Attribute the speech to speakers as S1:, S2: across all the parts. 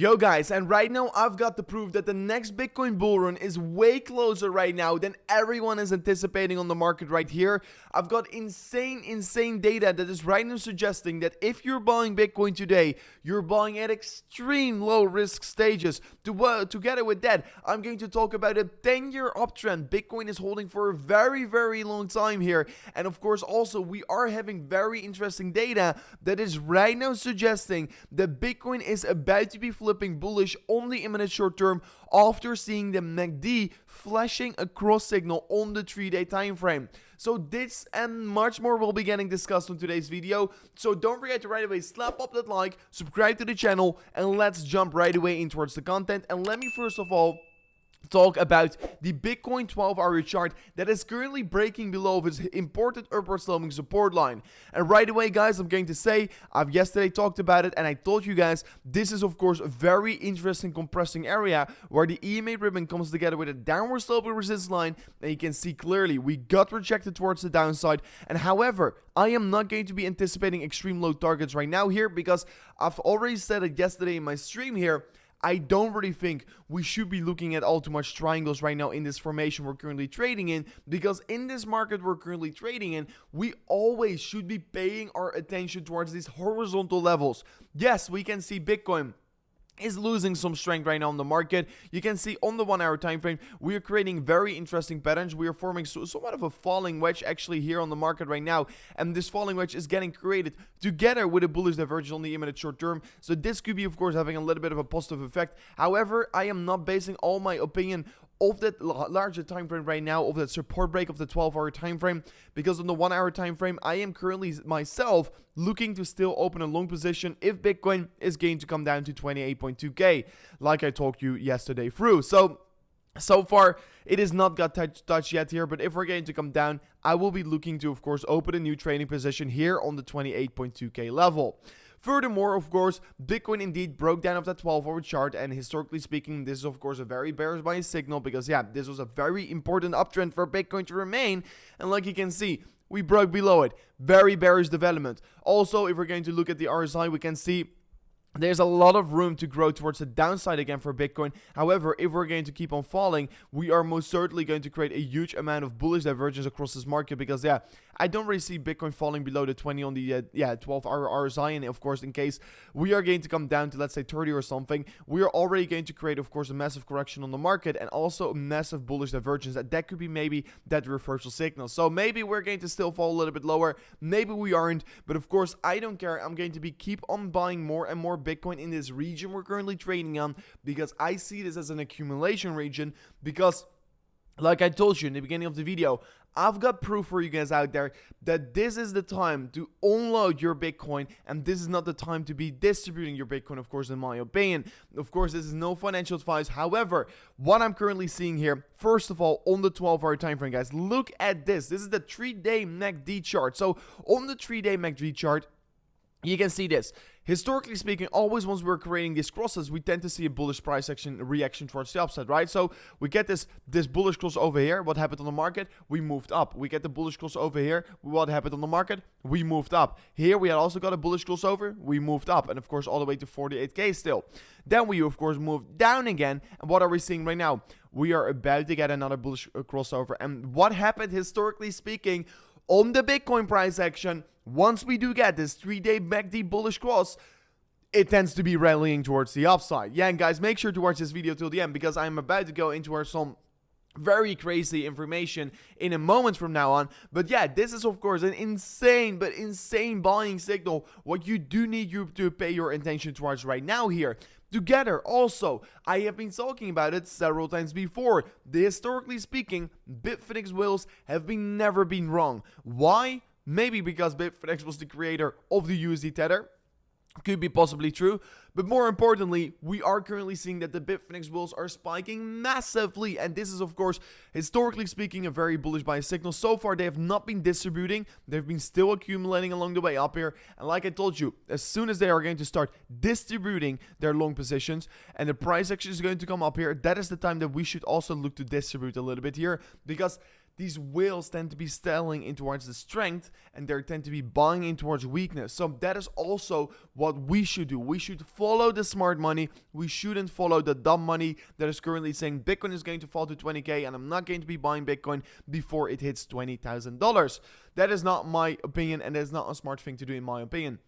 S1: Yo guys, and right now I've got the proof that the next Bitcoin bull run is way closer right now than everyone is anticipating on the market right here. I've got insane data that is right now suggesting that if you're buying Bitcoin today, you're buying at extreme low risk stages. Together with that, I'm going to talk about a 10-year uptrend Bitcoin is holding for a very long time here. And of course also we are having very interesting data that is right now suggesting that Bitcoin is about to be flipping bullish on the imminent short term after seeing the MACD flashing a cross signal on the 3-day time frame. So this and much more will be getting discussed on today's video. So don't forget to right away slap up that like, subscribe to the channel, and let's jump right away in towards the content. And let me first of all talk about the Bitcoin 12-hour chart that is currently breaking below its important upward sloping support line. And right away guys, I'm going to say, I've yesterday talked about it and I told you guys, this is of course a very interesting compressing area where the EMA ribbon comes together with a downward sloping resistance line, and you can see clearly we got rejected towards the downside. And however, I am not going to be anticipating extreme low targets right now here, because I've already said it yesterday in my stream here. I don't really think we should be looking at all too much triangles right now in this formation we're currently trading in, because in this market we're currently trading in, we always should be paying our attention towards these horizontal levels. Yes, we can see Bitcoin is losing some strength right now in the market. You can see on the 1-hour time frame we are creating very interesting patterns. We are forming somewhat of a falling wedge actually here on the market right now, and this falling wedge is getting created together with a bullish divergence on the imminent short term. So this could be of course having a little bit of a positive effect. However, I am not basing all my opinion of that larger time frame right now, of that support break of the 12-hour time frame, because on the 1-hour time frame I am currently myself looking to still open a long position if Bitcoin is going to come down to 28.2k, like I talked you yesterday through. So far it is not got touched yet here, but if we're going to come down, I will be looking to of course open a new trading position here on the 28.2k level. Furthermore, of course, Bitcoin indeed broke down off that 12-hour chart, and historically speaking, this is of course a very bearish buying signal, because yeah, this was a very important uptrend for Bitcoin to remain, and like you can see, we broke below it. Very bearish development. Also, if we're going to look at the RSI, we can see there's a lot of room to grow towards the downside again for Bitcoin. However, if we're going to keep on falling, we are most certainly going to create a huge amount of bullish divergence across this market, because yeah, I don't really see Bitcoin falling below the 20 on the 12-hour RSI. And of course, in case we are going to come down to let's say 30 or something, we are already going to create of course a massive correction on the market, and also a massive bullish divergence. That could be maybe that reversal signal. So maybe we're going to still fall a little bit lower, maybe we aren't, but of course I don't care. I'm going to be keep on buying more and more Bitcoin in this region we're currently trading on, because I see this as an accumulation region. Because like I told you in the beginning of the video, I've got proof for you guys out there that this is the time to unload your Bitcoin, and this is not the time to be distributing your Bitcoin, of course, in my opinion. Of course, this is no financial advice. However, what I'm currently seeing here, first of all, on the 12-hour time frame, guys, look at this. This is the 3-day MACD chart. So on the 3-day MACD chart, you can see this. Historically speaking, always once we're creating these crosses, we tend to see a bullish price action reaction towards the upside, right? So we get this bullish cross over here. What happened on the market? We moved up. We get the bullish cross over here. What happened on the market? We moved up. Here we had also got a bullish crossover. We moved up, and of course all the way to 48k still. Then we of course moved down again. And what are we seeing right now? We are about to get another bullish crossover. And what happened historically speaking on the Bitcoin price action? Once we do get this 3-day MACD bullish cross, it tends to be rallying towards the upside. Yeah, and guys, make sure to watch this video till the end, because I'm about to go into some very crazy information in a moment from now on. But yeah, this is of course an insane buying signal. What you do need to pay your attention towards right now here. Together, also, I have been talking about it several times before. Historically speaking, bitfinex whales have never been wrong. Why? Maybe because bitfinex was the creator of the USD tether. Could be possibly true, but more importantly, we are currently seeing that the bitfinex whales are spiking massively, and this is of course historically speaking a very bullish buy signal. So far they have not been distributing, they've been still accumulating along the way up here, and like I told you, as soon as they are going to start distributing their long positions and the price action is going to come up here, that is the time that we should also look to distribute a little bit here, because these whales tend to be selling in towards the strength, and they tend to be buying in towards weakness. So that is also what we should do. We should follow the smart money. We shouldn't follow the dumb money that is currently saying Bitcoin is going to fall to 20K and I'm not going to be buying Bitcoin before it hits $20,000. That is not my opinion, and that is not a smart thing to do in my opinion.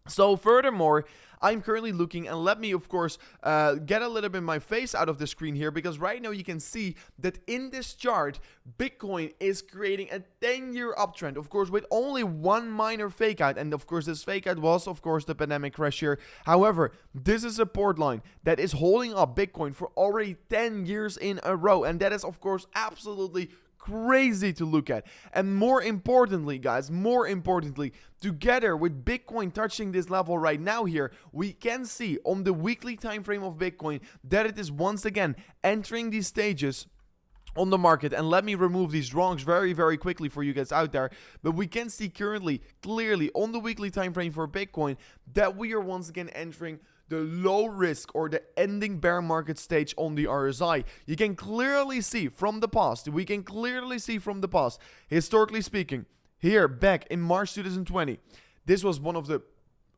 S1: So furthermore, I'm currently looking, and let me of course get a little bit my face out of the screen here, because right now you can see that in this chart, Bitcoin is creating a 10-year uptrend, of course with only one minor fake out, and of course this fake out was of course the pandemic crash here. However, this is a support line that is holding up Bitcoin for already 10 years in a row, and that is of course absolutely crazy to look at. And more importantly, guys, together with Bitcoin touching this level right now here, we can see on the weekly time frame of Bitcoin that it is once again entering these stages on the market. And let me remove these drawings very quickly for you guys out there. But we can see currently clearly on the weekly time frame for Bitcoin that we are once again entering the low risk or the ending bear market stage on the RSI. You can clearly see from the past, historically speaking, here back in March 2020, this was one of the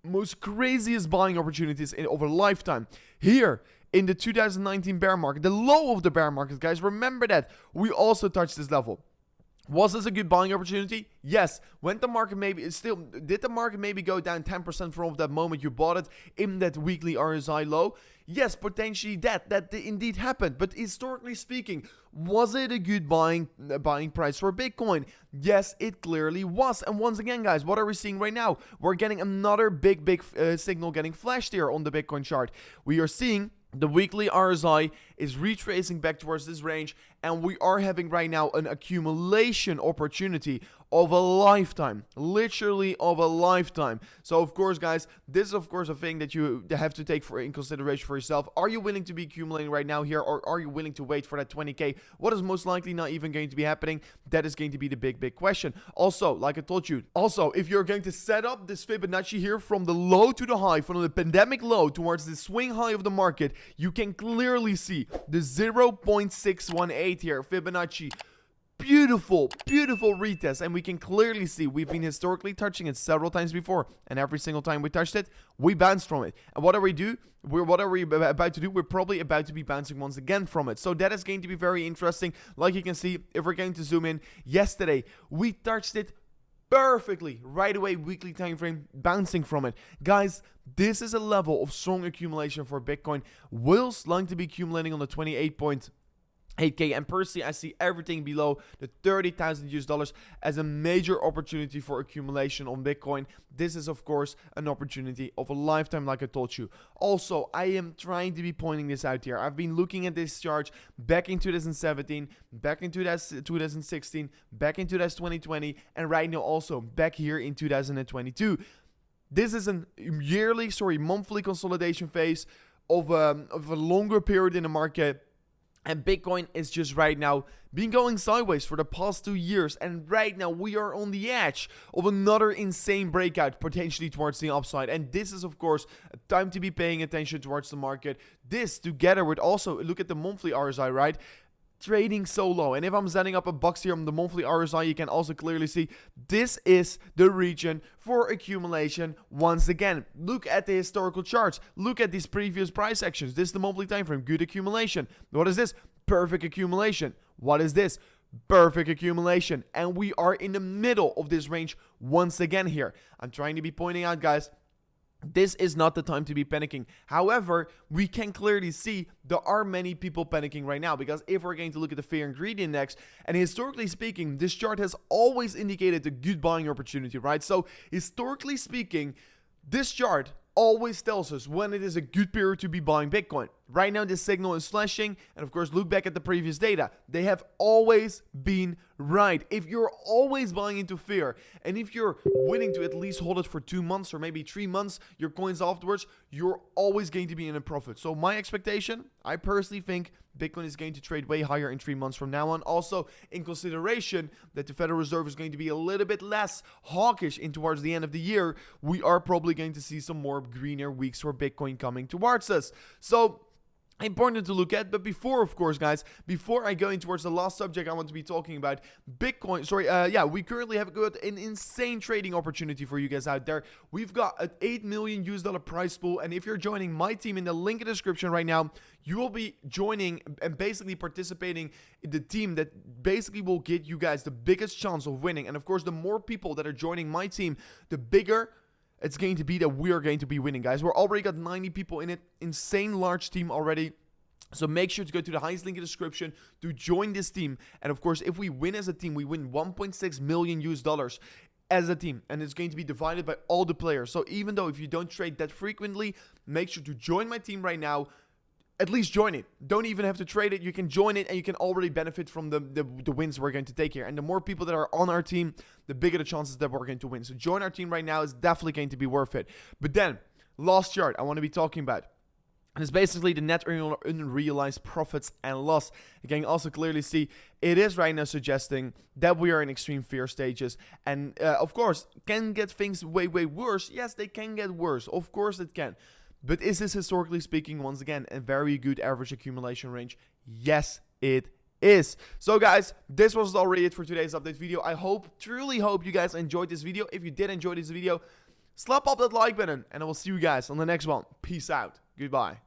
S1: most craziest buying opportunities of a lifetime. Here in the 2019 bear market, the low of the bear market, guys, remember that we also touched this level. Was this a good buying opportunity? Yes. Did the market maybe go down 10% from that moment you bought it in that weekly RSI low? Yes, potentially that indeed happened. But historically speaking, was it a good buying price for Bitcoin? Yes, it clearly was. And once again, guys, what are we seeing right now? We're getting another big signal getting flashed here on the Bitcoin chart. We are seeing the weekly RSI is retracing back towards this range, and we are having right now an accumulation opportunity of a lifetime, literally of a lifetime. So of course, guys, this is of course a thing that you have to take in consideration for yourself. Are you willing to be accumulating right now here, or are you willing to wait for that 20K? What is most likely not even going to be happening? That is going to be the big question. Also, like I told you, if you're going to set up this Fibonacci here from the low to the high, from the pandemic low towards the swing high of the market, you can clearly see the 0.618 here, Fibonacci. Beautiful retest, and we can clearly see we've been historically touching it several times before, and every single time we touched it, we bounced from it. And what are we about to do? We're probably about to be bouncing once again from it. So that is going to be very interesting. Like you can see, if we're going to zoom in, yesterday we touched it perfectly right away, weekly time frame, bouncing from it. Guys, this is a level of strong accumulation for Bitcoin. Will like to be accumulating on the 28.8K, and personally I see everything below the $30,000 as a major opportunity for accumulation on Bitcoin. This is of course an opportunity of a lifetime, like I told you. Also, I am trying to be pointing this out here. I've been looking at this chart back in 2017, back in 2016, back in 2020, and right now also back here in 2022. This is a monthly consolidation phase of a longer period in the market. And Bitcoin is just right now been going sideways for the past 2 years. And right now we are on the edge of another insane breakout, potentially towards the upside. And this is of course a time to be paying attention towards the market. This together with also, look at the monthly RSI, right? Trading so low. And if I'm setting up a box here on the monthly RSI, you can also clearly see this is the region for accumulation. Once again, look at the historical charts, look at these previous price actions. This is the monthly time frame. Good accumulation. What is this? Perfect accumulation. What is this? Perfect accumulation. And we are in the middle of this range once again here. I'm trying to be pointing out, guys, this is not the time to be panicking. However, we can clearly see there are many people panicking right now, because if we're going to look at the fear and greed index, and historically speaking, this chart has always indicated a good buying opportunity, right? So historically speaking, this chart always tells us when it is a good period to be buying Bitcoin. Right now, this signal is flashing, and of course, look back at the previous data. They have always been right. If you're always buying into fear, and if you're willing to at least hold it for 2 months or maybe 3 months, your coins afterwards, you're always going to be in a profit. So my expectation, I personally think Bitcoin is going to trade way higher in 3 months from now on. Also, in consideration that the Federal Reserve is going to be a little bit less hawkish in towards the end of the year, we are probably going to see some more greener weeks for Bitcoin coming towards us. So important to look at. But before, of course, guys, before I go in towards the last subject I want to be talking about, Bitcoin. Yeah, we currently have got an insane trading opportunity for you guys out there. We've got an $8 million US prize pool, and if you're joining my team in the link in the description right now, you will be joining and basically participating in the team that basically will get you guys the biggest chance of winning. And of course, the more people that are joining my team, the bigger it's going to be that we are going to be winning, guys. We're already got 90 people in it. Insane large team already. So make sure to go to the highest link in the description to join this team. And of course, if we win as a team, we win 1.6 million US dollars as a team. And it's going to be divided by all the players. So even though if you don't trade that frequently, make sure to join my team right now. At least join it. Don't even have to trade it. You can join it and you can already benefit from the wins we're going to take here. And the more people that are on our team, the bigger the chances that we're going to win. So join our team right now. It's definitely going to be worth it. But then, last chart I want to be talking about. And it's basically the net unrealized profits and loss. You can also clearly see it is right now suggesting that we are in extreme fear stages. And of course, can get things way worse. Yes, they can get worse. Of course it can. But is this, historically speaking, once again, a very good average accumulation range? Yes, it is. So guys, this was already it for today's update video. I truly hope you guys enjoyed this video. If you did enjoy this video, slap up that like button, and I will see you guys on the next one. Peace out. Goodbye.